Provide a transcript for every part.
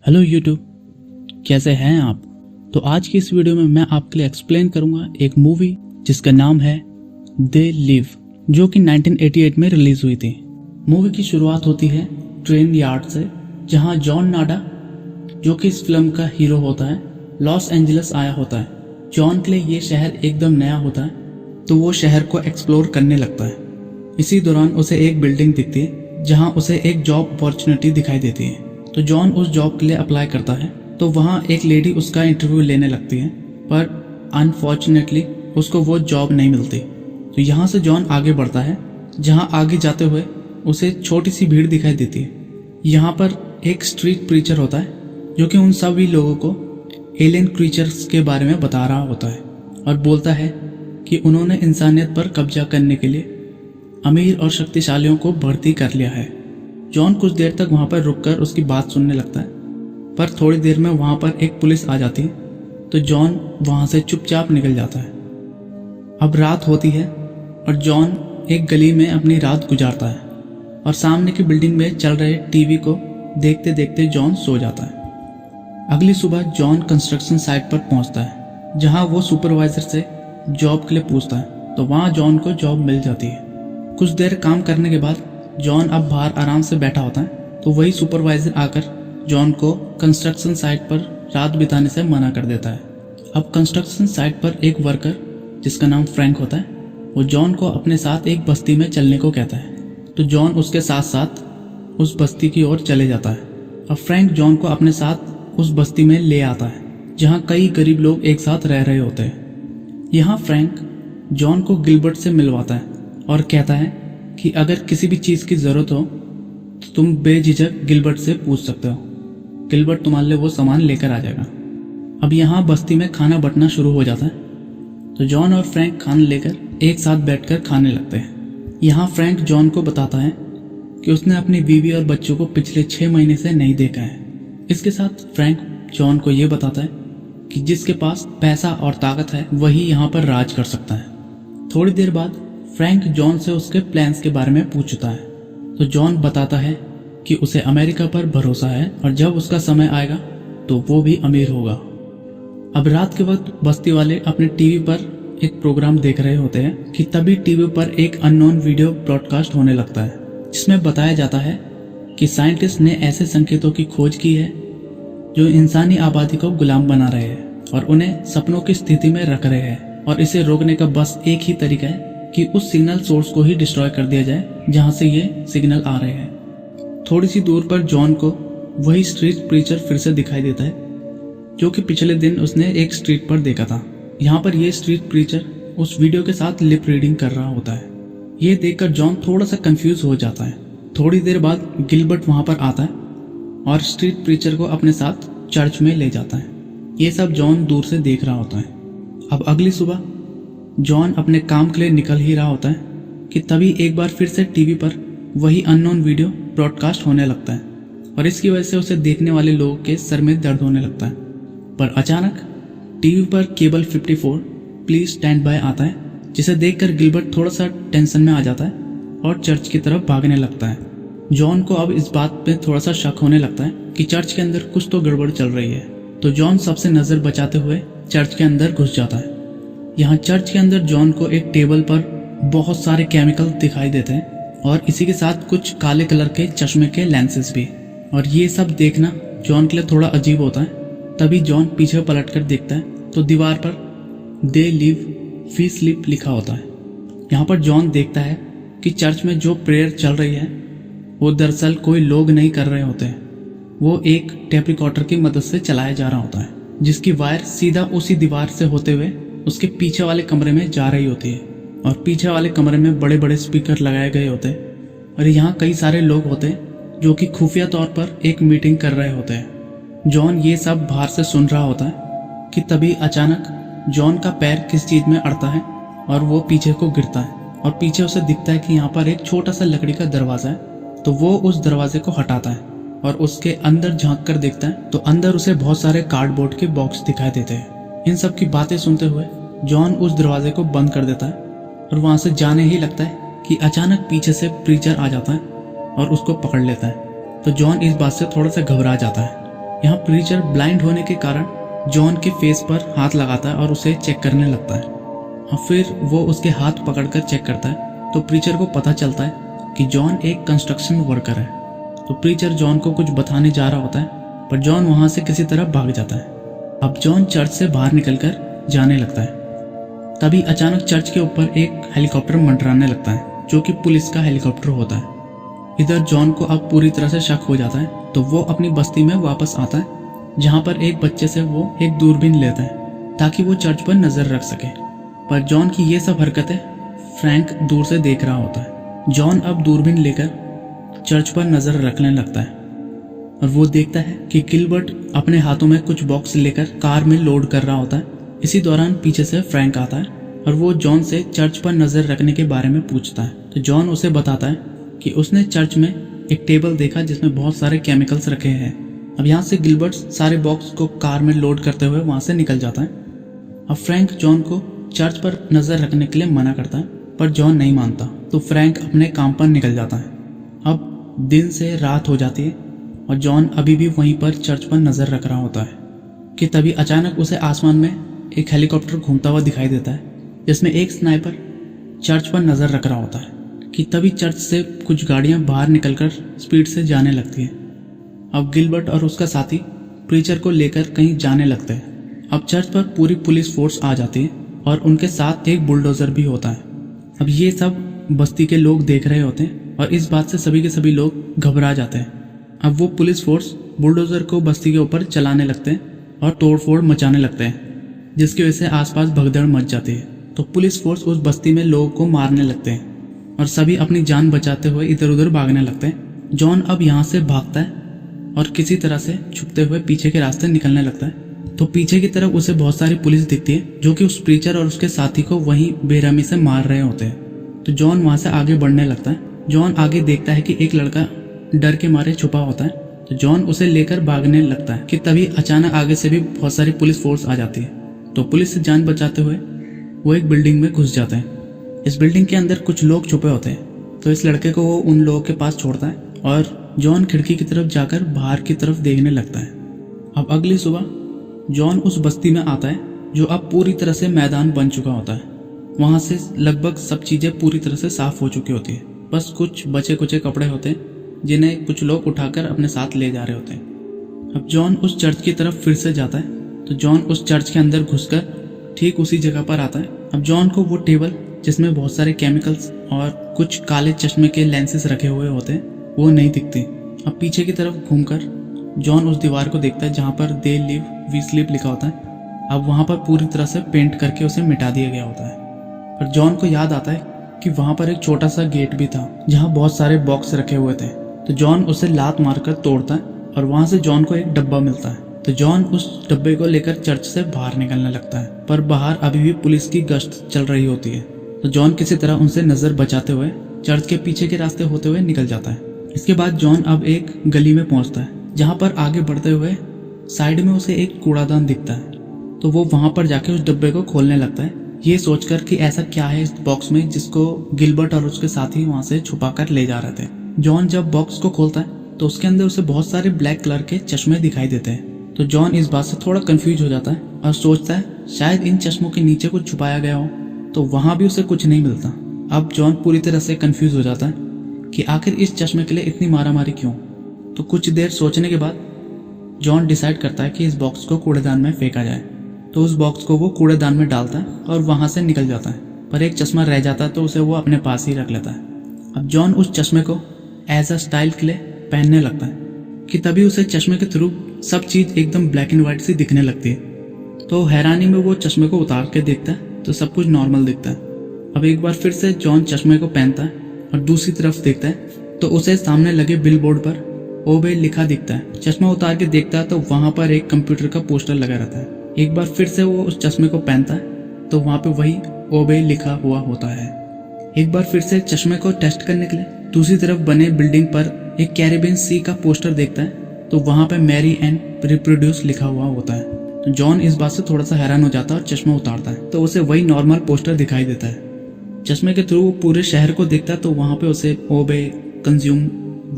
Hello YouTube, कैसे हैं आप। तो आज की इस वीडियो में मैं आपके लिए एक्सप्लेन करूंगा एक मूवी जिसका नाम है दे लिव, जो कि 1988 में रिलीज हुई थी। मूवी की शुरुआत होती है ट्रेन यार्ड से, जहां जॉन नाडा, जो कि इस फिल्म का हीरो होता है, लॉस एंजलिस आया होता है। जॉन के लिए ये शहर एकदम नया होता है, तो वो शहर को एक्सप्लोर करने लगता है। इसी दौरान उसे एक बिल्डिंग दिखती है जहां उसे एक जॉब अपॉर्चुनिटी दिखाई देती है। तो जॉन उस जॉब के लिए अप्लाई करता है। तो वहाँ एक लेडी उसका इंटरव्यू लेने लगती है, पर अनफॉर्चुनेटली उसको वो जॉब नहीं मिलती। तो यहाँ से जॉन आगे बढ़ता है, जहाँ आगे जाते हुए उसे छोटी सी भीड़ दिखाई देती है। यहाँ पर एक स्ट्रीट प्रीचर होता है, जो कि उन सभी लोगों को एलियन क्रीचर्स के बारे में बता रहा होता है और बोलता है कि उन्होंने इंसानियत पर कब्जा करने के लिए अमीर और शक्तिशालियों को भर्ती कर लिया है। जॉन कुछ देर तक वहाँ पर रुककर उसकी बात सुनने लगता है, पर थोड़ी देर में वहाँ पर एक पुलिस आ जाती है। तो जॉन वहाँ से चुपचाप निकल जाता है। अब रात होती है और जॉन एक गली में अपनी रात गुजारता है और सामने की बिल्डिंग में चल रहे टीवी को देखते देखते जॉन सो जाता है। अगली सुबह जॉन कंस्ट्रक्शन साइट पर पहुँचता है, जहाँ वो सुपरवाइजर से जॉब के लिए पूछता है। तो वहाँ जॉन को जॉब मिल जाती है। कुछ देर काम करने के बाद जॉन अब बाहर आराम से बैठा होता है। तो वही सुपरवाइजर आकर जॉन को कंस्ट्रक्शन साइट पर रात बिताने से मना कर देता है। अब कंस्ट्रक्शन साइट पर एक वर्कर, जिसका नाम फ्रैंक होता है, वो जॉन को अपने साथ एक बस्ती में चलने को कहता है। तो जॉन उसके साथ साथ उस बस्ती की ओर चले जाता है। अब फ्रैंक जॉन को अपने साथ उस बस्ती में ले आता है, जहाँ कई गरीब लोग एक साथ रह रहे होते हैं। यहाँ फ्रैंक जॉन को गिलबर्ट से मिलवाता है और कहता है कि अगर किसी भी चीज़ की ज़रूरत हो तो तुम बेझिझक गिलबर्ट से पूछ सकते हो। गिलबर्ट तुम्हारे लिए वो सामान लेकर आ जाएगा। अब यहाँ बस्ती में खाना बंटना शुरू हो जाता है। तो जॉन और फ्रैंक खाना लेकर एक साथ बैठकर खाने लगते हैं। यहाँ फ्रैंक जॉन को बताता है कि उसने अपनी बीवी और बच्चों को पिछले 6 महीने से नहीं देखा है। इसके साथ फ्रैंक जॉन को ये बताता है कि जिसके पास पैसा और ताकत है वही यहाँ पर राज कर सकता है। थोड़ी देर बाद फ्रैंक जॉन से उसके प्लान्स के बारे में पूछता है। तो जॉन बताता है कि उसे अमेरिका पर भरोसा है और जब उसका समय आएगा तो वो भी अमीर होगा। अब रात के वक्त बस्ती वाले अपने टीवी पर एक प्रोग्राम देख रहे होते हैं कि तभी टीवी पर एक अननोन वीडियो ब्रॉडकास्ट होने लगता है, जिसमें बताया जाता है कि साइंटिस्ट ने ऐसे संकेतों की खोज की है जो इंसानी आबादी को गुलाम बना रहे हैं और उन्हें सपनों की स्थिति में रख रहे हैं, और इसे रोकने का बस एक ही तरीका है कि उस सिग्नल सोर्स को ही डिस्ट्रॉय कर दिया जाए जहां से ये सिग्नल आ रहे हैं। थोड़ी सी दूर पर जॉन को वही स्ट्रीट प्रीचर फिर से दिखाई देता है, जो कि पिछले दिन उसने एक स्ट्रीट पर देखा था। यहाँ पर ये स्ट्रीट प्रीचर उस वीडियो के साथ लिप रीडिंग कर रहा होता है। ये देखकर जॉन थोड़ा सा कंफ्यूज हो जाता है। थोड़ी देर बाद गिलबर्ट वहां पर आता है और स्ट्रीट प्रीचर को अपने साथ चर्च में ले जाता है। ये सब जॉन दूर से देख रहा होता है। अब अगली सुबह जॉन अपने काम के लिए निकल ही रहा होता है कि तभी एक बार फिर से टीवी पर वही अननोन वीडियो ब्रॉडकास्ट होने लगता है और इसकी वजह से उसे देखने वाले लोगों के सर में दर्द होने लगता है। पर अचानक टीवी पर केबल 54 प्लीज स्टैंड बाय आता है, जिसे देखकर गिलबर्ट थोड़ा सा टेंशन में आ जाता है और चर्च की तरफ भागने लगता है। जॉन को अब इस बात पे थोड़ा सा शक होने लगता है कि चर्च के अंदर कुछ तो गड़बड़ चल रही है। तो जॉन सबसे नजर बचाते हुए चर्च के अंदर घुस जाता है। यहाँ चर्च के अंदर जॉन को एक टेबल पर बहुत सारे केमिकल दिखाई देते हैं और इसी के साथ कुछ काले कलर के चश्मे के लेंसेज भी। और ये सब देखना जॉन के लिए थोड़ा अजीब होता है। तभी जॉन पीछे पलटकर देखता है तो दीवार पर दे लिव वी स्लीप लिखा होता है। यहाँ पर जॉन देखता है कि चर्च में जो प्रेयर चल रही है वो दरअसल कोई लोग नहीं कर रहे होते हैं, वो एक टेप रिकॉर्डर की मदद से चलाया जा रहा होता है, जिसकी वायर सीधा उसी दीवार से होते हुए उसके पीछे वाले कमरे में जा रही होती है। और पीछे वाले कमरे में बड़े बड़े स्पीकर लगाए गए होते हैं और यहाँ कई सारे लोग होते हैं जो कि खुफिया तौर पर एक मीटिंग कर रहे होते हैं। जॉन ये सब बाहर से सुन रहा होता है कि तभी अचानक जॉन का पैर किस चीज में अड़ता है और वो पीछे को गिरता है और पीछे उसे दिखता है कि यहाँ पर एक छोटा सा लकड़ी का दरवाजा है। तो वो उस दरवाजे को हटाता है और उसके अंदर झांक कर देखता है तो अंदर उसे बहुत सारे कार्डबोर्ड के बॉक्स दिखाई देते हैं। इन सब की बातें सुनते हुए जॉन उस दरवाजे को बंद कर देता है और वहां से जाने ही लगता है कि अचानक पीछे से प्रीचर आ जाता है और उसको पकड़ लेता है। तो जॉन इस बात से थोड़ा सा घबरा जाता है। यहाँ प्रीचर ब्लाइंड होने के कारण जॉन के फेस पर हाथ लगाता है और उसे चेक करने लगता है। और फिर वो उसके हाथ पकड़कर चेक करता है तो प्रीचर को पता चलता है कि जॉन एक कंस्ट्रक्शन वर्कर है। तो प्रीचर जॉन को कुछ बताने जा रहा होता है पर जॉन वहाँ से किसी तरह भाग जाता है। अब जॉन चर्च से बाहर निकलकर जाने लगता है। तभी अचानक चर्च के ऊपर एक हेलीकॉप्टर मंडराने लगता है जो कि पुलिस का हेलीकॉप्टर होता है। इधर जॉन को अब पूरी तरह से शक हो जाता है तो वो अपनी बस्ती में वापस आता है जहाँ पर एक बच्चे से वो एक दूरबीन लेता है ताकि वो चर्च पर नजर रख सके। पर जॉन की ये सब हरकतें फ्रैंक दूर से देख रहा होता है। जॉन अब दूरबीन लेकर चर्च पर नजर रखने लगता है और वो देखता है कि गिलबर्ट अपने हाथों में कुछ बॉक्स लेकर कार में लोड कर रहा होता है। इसी दौरान पीछे से फ्रैंक आता है और वो जॉन से चर्च पर नजर रखने के बारे में पूछता है। तो जॉन उसे बताता है कि उसने चर्च में एक टेबल देखा जिसमें बहुत सारे केमिकल्स रखे हैं। अब यहाँ से गिलबर्ट सारे बॉक्स को कार में लोड करते हुए वहाँ से निकल जाता है। अब फ्रैंक जॉन को चर्च पर नजर रखने के लिए मना करता है पर जॉन नहीं मानता तो फ्रैंक अपने काम पर निकल जाता है। अब दिन से रात हो जाती है और जॉन अभी भी वहीं पर चर्च पर नजर रख रहा होता है कि तभी अचानक उसे आसमान में एक हेलीकॉप्टर घूमता हुआ दिखाई देता है जिसमें एक स्नाइपर चर्च पर नजर रख रहा होता है कि तभी चर्च से कुछ गाड़ियां बाहर निकलकर स्पीड से जाने लगती हैं। अब गिलबर्ट और उसका साथी प्रीचर को लेकर कहीं जाने लगते हैं। अब चर्च पर पूरी पुलिस फोर्स आ जाती है और उनके साथ एक बुलडोजर भी होता है। अब ये सब बस्ती के लोग देख रहे होते हैं और इस बात से सभी के सभी लोग घबरा जाते हैं। अब वो पुलिस फोर्स बुलडोजर को बस्ती के ऊपर चलाने लगते हैं और तोड़फोड़ मचाने लगते हैं जिसकी वजह से आसपास भगदड़ मच जाती है। तो पुलिस फोर्स उस बस्ती में लोगों को मारने लगते हैं और सभी अपनी जान बचाते हुए इधर उधर भागने लगते हैं। जॉन अब यहाँ से भागता है और किसी तरह से छुपते हुए पीछे के रास्ते निकलने लगता है। तो पीछे की तरफ उसे बहुत सारी पुलिस दिखती है जो कि उस प्रीचर और उसके साथी को वहीं बेरहमी से मार रहे होते हैं। तो जॉन वहां से आगे बढ़ने लगता है। जॉन आगे देखता है कि एक लड़का डर के मारे छुपा होता है तो जॉन उसे लेकर भागने लगता है कि तभी अचानक आगे से भी बहुत सारी पुलिस फोर्स आ जाती है। तो पुलिस से जान बचाते हुए वो एक बिल्डिंग में घुस जाते हैं। इस बिल्डिंग के अंदर कुछ लोग छुपे होते हैं तो इस लड़के को वो उन लोगों के पास छोड़ता है और जॉन खिड़की की तरफ जाकर बाहर की तरफ देखने लगता है। अब अगली सुबह जॉन उस बस्ती में आता है जो अब पूरी तरह से मैदान बन चुका होता है। वहां से लगभग सब चीजें पूरी तरह से साफ हो चुकी होती है। बस कुछ बचे कुचे कपड़े होते हैं जिन्हें कुछ लोग उठाकर अपने साथ ले जा रहे होते हैं। अब जॉन उस चर्च की तरफ फिर से जाता है तो जॉन उस चर्च के अंदर घुसकर ठीक उसी जगह पर आता है। अब जॉन को वो टेबल जिसमें बहुत सारे केमिकल्स और कुछ काले चश्मे के लेंसेज रखे हुए होते हैं वो नहीं दिखती। अब पीछे की तरफ घूमकर जॉन उस दीवार को देखता है जहाँ पर दे लिव वी स्लीप लिखा होता है। अब वहाँ पर पूरी तरह से पेंट करके उसे मिटा दिया गया होता है। पर जॉन को याद आता है कि वहाँ पर एक छोटा सा गेट भी था जहाँ बहुत सारे बॉक्स रखे हुए थे। तो जॉन उसे लात मारकर तोड़ता है और वहाँ से जॉन को एक डब्बा मिलता है। तो जॉन उस डब्बे को लेकर चर्च से बाहर निकलने लगता है पर बाहर अभी भी पुलिस की गश्त चल रही होती है। तो जॉन किसी तरह उनसे नजर बचाते हुए चर्च के पीछे के रास्ते होते हुए निकल जाता है। इसके बाद जॉन अब एक गली में पहुंचता है जहाँ पर आगे बढ़ते हुए साइड में उसे एक कूड़ादान दिखता है। तो वो वहां पर जाके उस डब्बे को खोलने लगता है ये सोचकर कि ऐसा क्या है इस बॉक्स में जिसको गिलबर्ट और उसके साथी वहां से छुपाकर ले जा रहे थे। जॉन जब बॉक्स को खोलता है तो उसके अंदर उसे बहुत सारे ब्लैक कलर के चश्मे दिखाई देते हैं। तो जॉन इस बात से थोड़ा कंफ्यूज हो जाता है और सोचता है शायद इन चश्मों के नीचे कुछ छुपाया गया हो। तो वहां भी उसे कुछ नहीं मिलता। अब जॉन पूरी तरह से कंफ्यूज हो जाता है कि आखिर इस चश्मे के लिए इतनी मारामारी क्यों। तो कुछ देर सोचने के बाद जॉन डिसाइड करता है कि इस बॉक्स को कूड़ेदान में फेंका जाए। तो उस बॉक्स को वो कूड़ेदान में डालता है और वहां से निकल जाता है। पर एक चश्मा रह जाता है तो उसे वो अपने पास ही रख लेता है। अब जॉन उस चश्मे को एज अ स्टाइल के लिए पहनने लगता है कि तभी उसे चश्मे के थ्रू सब चीज एकदम ब्लैक एंड व्हाइट सी दिखने लगती है। तो हैरानी में वो चश्मे को उतार के देखता है तो सब कुछ नॉर्मल दिखता है। अब एक बार फिर से जॉन चश्मे को पहनता है और दूसरी तरफ देखता है तो उसे सामने लगे बिल बोर्ड पर ओबे लिखा दिखता है। चश्मा उतार के देखता है तो वहां पर एक कंप्यूटर का पोस्टर लगा रहता है। एक बार फिर से वो उस चश्मे को पहनता है तो वहां पे वही ओबे लिखा हुआ होता है। एक बार फिर से चश्मे को टेस्ट करने के लिए दूसरी तरफ बने बिल्डिंग पर एक कैरिबियन सी का पोस्टर देखता है तो वहां पे मैरी एंड रिप्रोड्यूस लिखा हुआ होता है। तो जॉन इस बात से थोड़ा सा हैरान हो जाता है और चश्मा उतारता है तो उसे वही नॉर्मल पोस्टर दिखाई देता है। चश्मे के थ्रू वो पूरे शहर को देखता है तो वहां पे उसे obey, consume,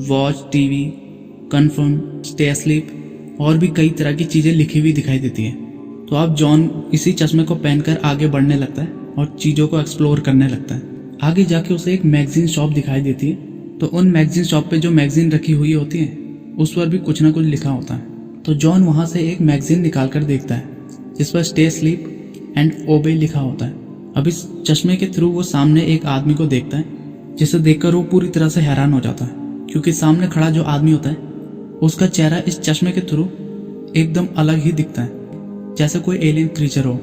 watch TV, confirm, stay asleep और भी कई तरह की चीजें लिखी हुई दिखाई देती है। तो अब जॉन इसी चश्मे को पहनकर आगे बढ़ने लगता है और चीजों को एक्सप्लोर करने लगता है। आगे जाके उसे एक मैगजीन शॉप दिखाई देती है। तो उन मैगजीन शॉप पे जो मैगजीन रखी हुई होती है उस पर भी कुछ ना कुछ लिखा होता है। तो जॉन वहां से एक मैगजीन निकाल कर देखता है जिस पर स्टे स्लीप एंड ओबे लिखा होता है। अब इस चश्मे के थ्रू वो सामने एक आदमी को देखता है जिसे देखकर वो पूरी तरह से हैरान हो जाता है, क्योंकि सामने खड़ा जो आदमी होता है उसका चेहरा इस चश्मे के थ्रू एकदम अलग ही दिखता है, जैसे कोई एलियन क्रीचर हो।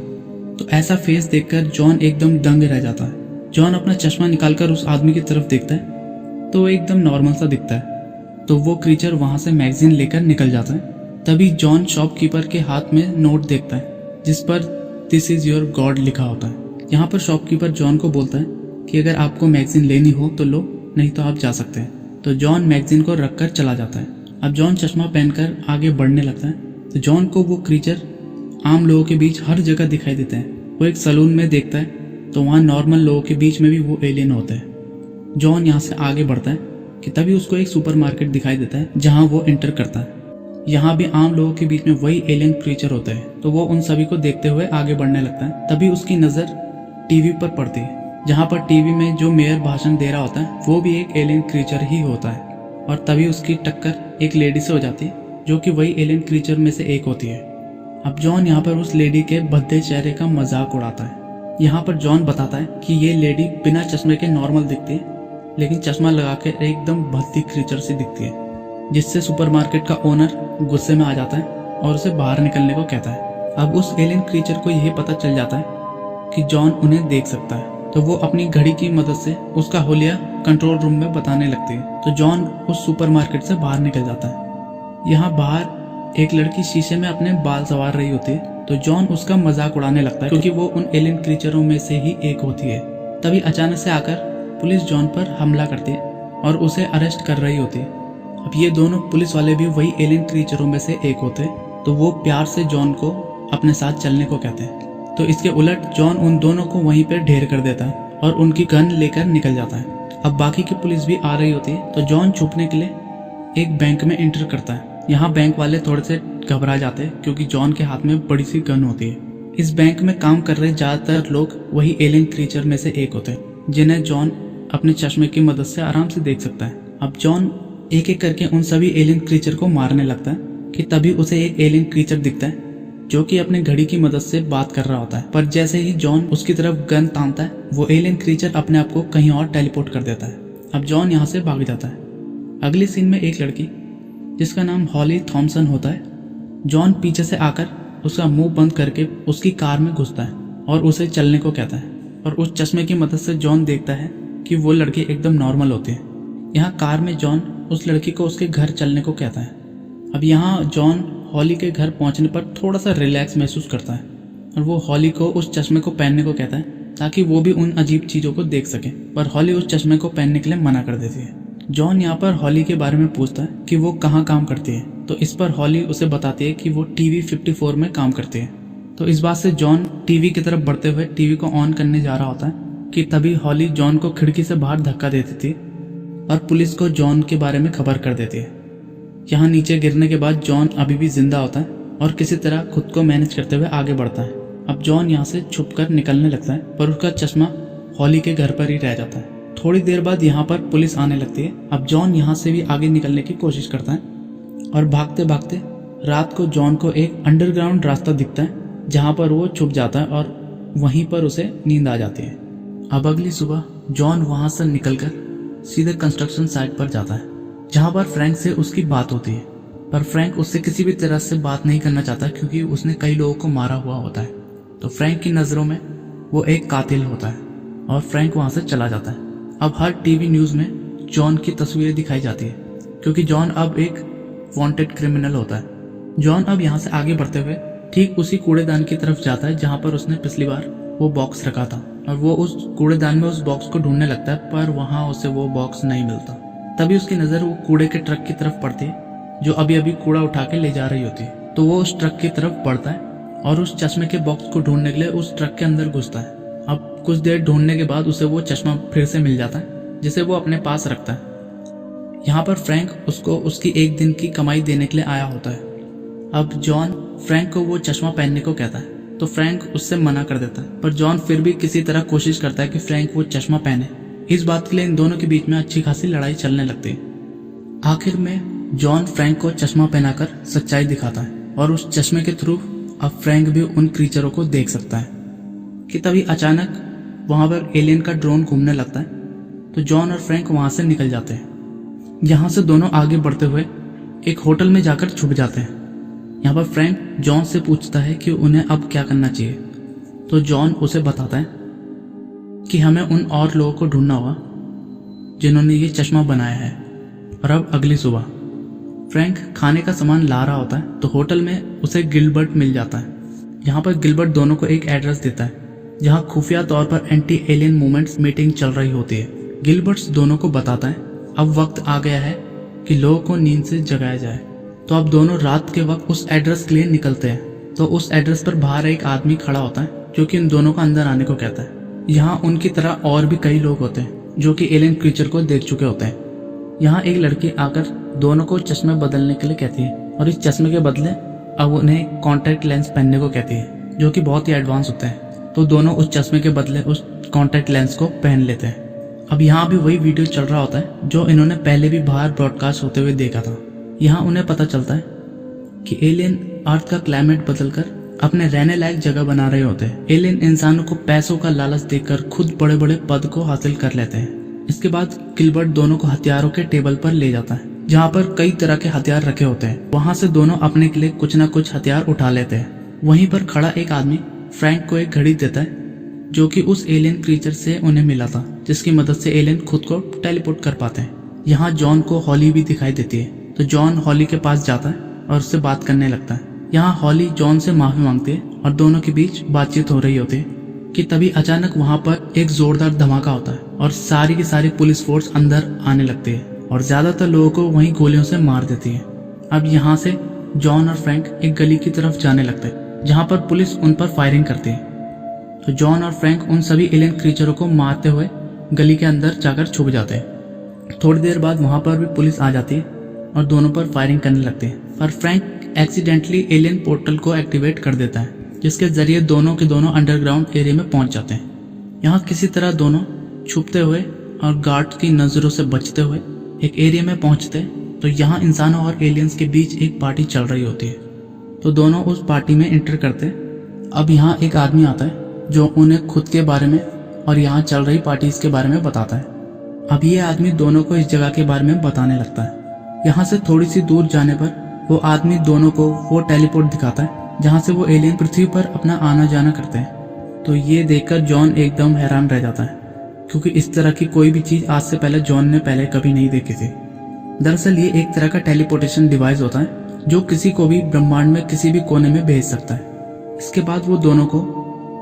तो ऐसा फेस देखकर जॉन एकदम दंग रह जाता है। जॉन अपना चश्मा निकालकर उस आदमी की तरफ देखता है तो वो एकदम नॉर्मल सा दिखता है। तो वो क्रीचर वहां से मैगजीन लेकर निकल जाता है। तभी जॉन शॉपकीपर के हाथ में नोट देखता है जिस पर दिस इज योर गॉड लिखा होता है। यहाँ पर शॉपकीपर जॉन को बोलता है कि अगर आपको मैगजीन लेनी हो तो लो, नहीं तो आप जा सकते हैं। तो जॉन मैगजीन को रखकर चला जाता है। अब जॉन चश्मा पहनकर आगे बढ़ने लगता है। तो जॉन को वो क्रीचर आम लोगों के बीच हर जगह दिखाई देते हैं। वो एक सलून में देखता है तो वहाँ नॉर्मल लोगों के बीच में भी वो एलियन होते हैं। जॉन यहाँ से आगे बढ़ता है कि तभी उसको एक सुपरमार्केट दिखाई देता है जहाँ वो एंटर करता है। यहाँ भी आम लोगों के बीच में वही एलियन क्रीचर होते हैं। तो वो उन सभी को देखते हुए आगे बढ़ने लगता है। तभी उसकी नज़र टीवी पर पड़ती है, जहाँ पर टीवी में जो मेयर भाषण दे रहा होता है वो भी एक एलियन क्रीचर ही होता है। और तभी उसकी टक्कर एक लेडी से हो जाती है जो कि वही एलियन क्रीचर में से एक होती है। अब जॉन यहाँ पर उस लेडी के भद्दे चेहरे का मजाक उड़ाता है। यहाँ पर जॉन बताता है कि ये लेडी बिना चश्मे के नॉर्मल दिखती है, लेकिन चश्मा लगा के एकदम भद्दी क्रीचर सी दिखती है, जिससे सुपरमार्केट का ओनर गुस्से में आ जाता है और उसे बाहर निकलने को कहता है। अब उस एलियन क्रीचर को यही पता चल जाता है कि जॉन उन्हें देख सकता है। तो वो अपनी घड़ी की मदद से उसका होलिया कंट्रोल रूम में बताने लगती है। तो जॉन उस सुपरमार्केट से बाहर निकल जाता है। यहाँ बाहर एक लड़की शीशे में अपने बाल संवार रही होती है। तो जॉन उसका मजाक उड़ाने लगता है क्योंकि वो उन एलियन क्रीचरों में से ही एक होती है। तभी अचानक से आकर पुलिस जॉन पर हमला करती है और उसे अरेस्ट कर रही होती है। अब ये दोनों पुलिस वाले भी वही एलियन क्रीचरों में से एक होते हैं। तो वो प्यार से जॉन को अपने साथ चलने को कहते हैं। तो इसके उलट जॉन उन दोनों को वहीं पर ढेर कर देता है और उनकी गन लेकर निकल जाता है। अब बाकी की पुलिस भी आ रही होती है। तो जॉन छुपने के लिए एक बैंक में एंटर करता है। यहाँ बैंक वाले थोड़े से घबरा जाते हैं क्योंकि जॉन के हाथ में बड़ी सी गन होती है। इस बैंक में काम कर रहे ज्यादातर लोग वही एलियन क्रीचर में से एक होते हैं जिन्हें जॉन अपने चश्मे की मदद से आराम से देख सकता है। अब जॉन एक एक करके उन सभी एलियन क्रीचर को मारने लगता है कि तभी उसे एक एलियन क्रीचर दिखता है जो कि अपने घड़ी की मदद से बात कर रहा होता है। पर जैसे ही जॉन उसकी तरफ गन तानता है वो एलियन क्रीचर अपने आप को कहीं और टेलीपोर्ट कर देता है। अब जॉन यहाँ से भाग जाता है। अगली सीन में एक लड़की जिसका नाम हॉली थॉमसन होता है, जॉन पीछे से आकर उसका मुंह बंद करके उसकी कार में घुसता है और उसे चलने को कहता है। और उस चश्मे की मदद से जॉन देखता है कि वो लड़की एकदम नॉर्मल होती है। यहाँ कार में जॉन उस लड़की को उसके घर चलने को कहता है। अब यहाँ जॉन हॉली के घर पहुंचने पर थोड़ा सा रिलैक्स महसूस करता है और वो हॉली को उस चश्मे को पहनने को कहता है ताकि वो भी उन अजीब चीज़ों को देख सके। पर हॉली उस चश्मे को पहनने के लिए मना कर देती है। जॉन यहाँ पर हॉली के बारे में पूछता है कि वो कहाँ काम करती है। तो इस पर हॉली उसे बताती है कि वो टीवी 54 में काम करती है। तो इस बात से जॉन टीवी की तरफ बढ़ते हुए टीवी को ऑन करने जा रहा होता है कि तभी हॉली जॉन को खिड़की से बाहर धक्का देती थी और पुलिस को जॉन के बारे में खबर कर देती है। यहाँ नीचे गिरने के बाद जॉन अभी भी जिंदा होता है और किसी तरह खुद को मैनेज करते हुए आगे बढ़ता है। अब जॉन यहाँ से छुपकर निकलने लगता है पर उसका चश्मा हॉली के घर पर ही रह जाता है। थोड़ी देर बाद यहाँ पर पुलिस आने लगती है। अब जॉन यहाँ से भी आगे निकलने की कोशिश करता है और भागते भागते रात को जॉन को एक अंडरग्राउंड रास्ता दिखता है जहाँ पर वो छुप जाता है और वहीं पर उसे नींद आ जाती है। अब अगली सुबह जॉन वहाँ से निकलकर सीधे कंस्ट्रक्शन साइट पर जाता है जहाँ पर फ्रैंक से उसकी बात होती है। पर फ्रैंक उससे किसी भी तरह से बात नहीं करना चाहता क्योंकि उसने कई लोगों को मारा हुआ होता है। तो फ्रैंक की नज़रों में वो एक कातिल होता है और फ्रैंक वहाँ से चला जाता है। अब हर टीवी न्यूज़ में जॉन की तस्वीरें दिखाई जाती है क्योंकि जॉन अब एक वांटेड क्रिमिनल होता है। जॉन अब यहाँ से आगे बढ़ते हुए ठीक उसी कूड़ेदान की तरफ जाता है जहाँ पर उसने पिछली बार वो बॉक्स रखा था और वो उस कूड़ेदान में उस बॉक्स को ढूंढने लगता है पर वहाँ उसे वो बॉक्स नहीं मिलता। तभी उसकी नज़र वो कूड़े के ट्रक की तरफ पड़ती है जो अभी अभी कूड़ा उठा के ले जा रही होती है। तो वो उस ट्रक की तरफ बढ़ता है और उस चश्मे के बॉक्स को ढूंढने के लिए उस ट्रक के अंदर घुसता है। अब कुछ देर ढूंढने के बाद उसे वो चश्मा फिर से मिल जाता है जिसे वो अपने पास रखता है। यहाँ पर फ्रैंक उसको उसकी एक दिन की कमाई देने के लिए आया होता है अब जॉन फ्रैंक को वो चश्मा पहनने को कहता है तो फ्रैंक उससे मना कर देता है, पर जॉन फिर भी किसी तरह कोशिश करता है कि फ्रैंक वो चश्मा पहने। इस बात के लिए इन दोनों के बीच में अच्छी खासी लड़ाई चलने लगती है। आखिर में जॉन फ्रैंक को चश्मा पहनाकर सच्चाई दिखाता है और उस चश्मे के थ्रू अब फ्रैंक भी उन क्रीचरों को देख सकता है कि तभी अचानक वहां पर एलियन का ड्रोन घूमने लगता है। तो जॉन और फ्रैंक वहां से निकल जाते हैं। यहाँ से दोनों आगे बढ़ते हुए एक होटल में जाकर छुप जाते हैं। यहाँ पर फ्रैंक जॉन से पूछता है कि उन्हें अब क्या करना चाहिए। तो जॉन उसे बताता है कि हमें उन और लोगों को ढूंढना होगा जिन्होंने ये चश्मा बनाया है। और अब अगली सुबह फ्रैंक खाने का सामान ला रहा होता है तो होटल में उसे गिलबर्ट मिल जाता है। यहाँ पर गिलबर्ट दोनों को एक एड्रेस देता है जहाँ खुफिया तौर पर एंटी एलियन मूवमेंट्स मीटिंग चल रही होती है। गिलबर्ट दोनों को बताता है अब वक्त आ गया है कि लोगों को नींद से जगाया जाए। तो अब दोनों रात के वक्त उस एड्रेस के लिए निकलते हैं। तो उस एड्रेस पर बाहर एक आदमी खड़ा होता है जो कि इन दोनों को अंदर आने को कहता है। यहाँ उनकी तरह और भी कई लोग होते हैं जो कि एलियन क्रीचर को देख चुके होते हैं। यहाँ एक लड़की आकर दोनों को चश्मे बदलने के लिए कहती है और इस चश्मे के बदले अब उन्हें कॉन्टैक्ट लेंस पहनने को कहती है जो कि बहुत ही एडवांस होते हैं। तो दोनों उस चश्मे के बदले उस कॉन्टैक्ट लेंस को पहन लेते हैं। अब यहाँ भी वही वीडियो चल रहा होता है जो इन्होंने पहले भी बाहर ब्रॉडकास्ट होते हुए देखा था। यहाँ उन्हें पता चलता है कि एलियन अर्थ का क्लाइमेट बदलकर अपने रहने लायक जगह बना रहे होते हैं। एलियन इंसानों को पैसों का लालच देकर खुद बड़े बड़े पद को हासिल कर लेते हैं। इसके बाद गिलबर्ट दोनों को हथियारों के टेबल पर ले जाता है जहाँ पर कई तरह के हथियार रखे होते हैं। वहां से दोनों अपने के लिए कुछ न कुछ हथियार उठा लेते हैं। वहीं पर खड़ा एक आदमी फ्रैंक को एक घड़ी देता है जो कि उस एलियन क्रीचर से उन्हें मिला था जिसकी मदद से एलियन खुद को टेलीपोर्ट कर पाते हैं। यहाँ जॉन को हॉली भी दिखाई देती है तो जॉन हॉली के पास जाता है और उससे बात करने लगता है। यहाँ हॉली जॉन से माफी मांगती है और दोनों के बीच बातचीत हो रही होती है कि तभी अचानक वहां पर एक जोरदार धमाका होता है और सारी की सारी पुलिस फोर्स अंदर आने लगती है और ज्यादातर लोगों को वहीं गोलियों से मार देती है। अब यहाँ से जॉन और फ्रैंक एक गली की तरफ जाने लगते हैं जहाँ पर पुलिस उन पर फायरिंग करती है। तो जॉन और फ्रैंक उन सभी एलियन क्रीचरों को मारते हुए गली के अंदर जाकर छुप जाते हैं। थोड़ी देर बाद वहां पर भी पुलिस आ जाती है और दोनों पर फायरिंग करने लगते हैं। पर फ्रैंक एक्सीडेंटली एलियन पोर्टल को एक्टिवेट कर देता है जिसके जरिए दोनों के दोनों अंडरग्राउंड एरिया में पहुंच जाते हैं। यहाँ किसी तरह दोनों छुपते हुए और गार्ड की नजरों से बचते हुए एक एरिया में पहुंचते हैं। तो यहाँ इंसानों और एलियंस के बीच एक पार्टी चल रही होती है तो दोनों उस पार्टी में एंटर करते हैं। अब यहाँ एक आदमी आता है जो उन्हें खुद के बारे में और यहाँ चल रही पार्टीज के बारे में बताता है। अब ये आदमी दोनों को इस जगह के बारे में बताने लगता है। यहाँ से थोड़ी सी दूर जाने पर वो आदमी दोनों को वो टेलीपोर्ट दिखाता है जहाँ से वो एलियन पृथ्वी पर अपना आना जाना करते हैं। तो ये देखकर जॉन एकदम हैरान रह जाता है क्योंकि इस तरह की कोई भी चीज आज से पहले जॉन ने पहले कभी नहीं देखी थी। दरअसल ये एक तरह का टेलीपोर्टेशन डिवाइस होता है जो किसी को भी ब्रह्मांड में किसी भी कोने में भेज सकता है। इसके बाद वो दोनों को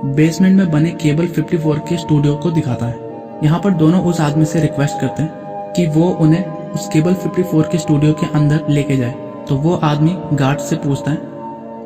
बेसमेंट में बने केबल 54 के स्टूडियो को दिखाता है। यहाँ पर दोनों उस आदमी से रिक्वेस्ट करते हैं कि वो उन्हें उस केबल 54 के स्टूडियो के अंदर लेके जाए। तो वो आदमी गार्ड से पूछता है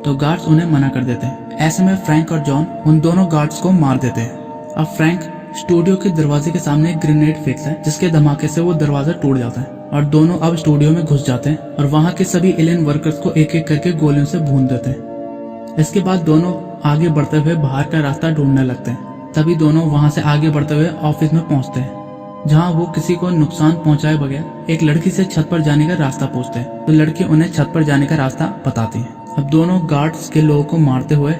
तो गार्ड्स उन्हें मना कर देते हैं। ऐसे में फ्रैंक और जॉन उन दोनों गार्ड्स को मार देते हैं। अब फ्रैंक स्टूडियो के दरवाजे के सामने एक ग्रेनेड फेंकता है जिसके धमाके से वो दरवाजा टूट जाता है और दोनों अब स्टूडियो में घुस जाते हैं और वहाँ के सभी एलियन वर्कर्स को एक एक करके गोलियों से भून देते हैं। इसके बाद दोनों आगे बढ़ते हुए बाहर का रास्ता ढूंढने लगते हैं। तभी दोनों वहाँ से आगे बढ़ते हुए ऑफिस में पहुँचते हैं जहाँ वो किसी को नुकसान पहुँचाए बगैर एक लड़की से छत पर जाने का रास्ता पूछते हैं। तो लड़की उन्हें छत पर जाने का रास्ता बताती है। अब दोनों गार्ड्स के लोगों को मारते हुए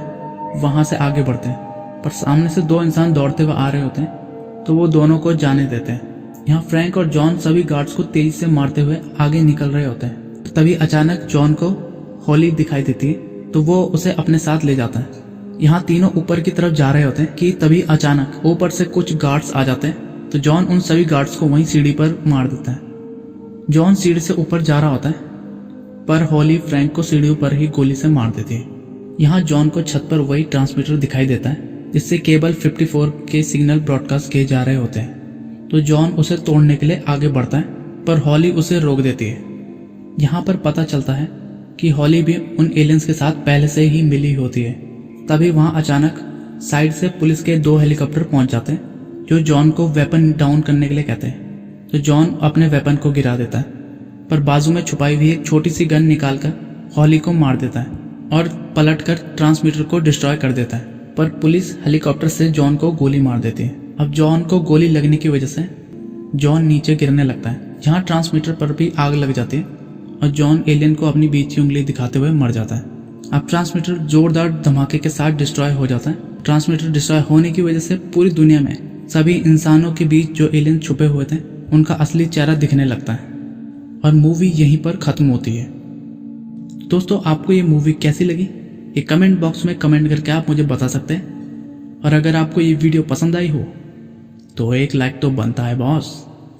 वहां से आगे बढ़ते हैं पर सामने से दो इंसान दौड़ते हुए आ रहे होते हैं तो वो दोनों को जाने देते हैं। यहाँ फ्रैंक और जॉन सभी गार्ड्स को तेजी से मारते हुए आगे निकल रहे होते हैं। तो तभी अचानक जॉन को हॉली दिखाई देती है तो वो उसे अपने साथ ले जाता है। यहाँ तीनों ऊपर की तरफ जा रहे होते हैं कि तभी अचानक ऊपर से कुछ गार्ड्स आ जाते हैं तो जॉन उन सभी गार्ड्स को वहीं सीढ़ी पर मार देता है। जॉन सीढ़ी से ऊपर जा रहा होता है पर हॉली फ्रैंक को सीढ़ियों पर ही गोली से मार देती है। यहाँ जॉन को छत पर वही ट्रांसमीटर दिखाई देता है जिससे केबल 54 के सिग्नल ब्रॉडकास्ट किए जा रहे होते हैं। तो जॉन उसे तोड़ने के लिए आगे बढ़ता है पर हॉली उसे रोक देती है। यहाँ पर पता चलता है कि हॉली भी उन एलियंस के साथ पहले से ही मिली होती है। तभी वहाँ अचानक साइड से पुलिस के 2 हेलीकॉप्टर पहुंच जाते हैं जो जॉन को वेपन डाउन करने के लिए कहते हैं। तो जॉन अपने वेपन को गिरा देता है पर बाजू में छुपाई हुई एक छोटी सी गन निकालकर हॉली को मार देता है और पलटकर ट्रांसमीटर को डिस्ट्रॉय कर देता है। पर पुलिस हेलीकॉप्टर से जॉन को गोली मार देती है। अब जॉन को गोली लगने की वजह से जॉन नीचे गिरने लगता है। यहाँ ट्रांसमीटर पर भी आग लग जाती है और जॉन एलियन को अपनी बीच की उंगली दिखाते हुए मर जाता है। अब ट्रांसमीटर जोरदार धमाके के साथ डिस्ट्रॉय हो जाता है। ट्रांसमीटर डिस्ट्रॉय होने की वजह से पूरी दुनिया में सभी इंसानों के बीच जो एलियन छुपे हुए थे उनका असली चेहरा दिखने लगता है और मूवी यहीं पर खत्म होती है। दोस्तों, आपको ये मूवी कैसी लगी ये कमेंट बॉक्स में कमेंट करके आप मुझे बता सकते हैं। और अगर आपको ये वीडियो पसंद आई हो तो एक लाइक तो बनता है बॉस।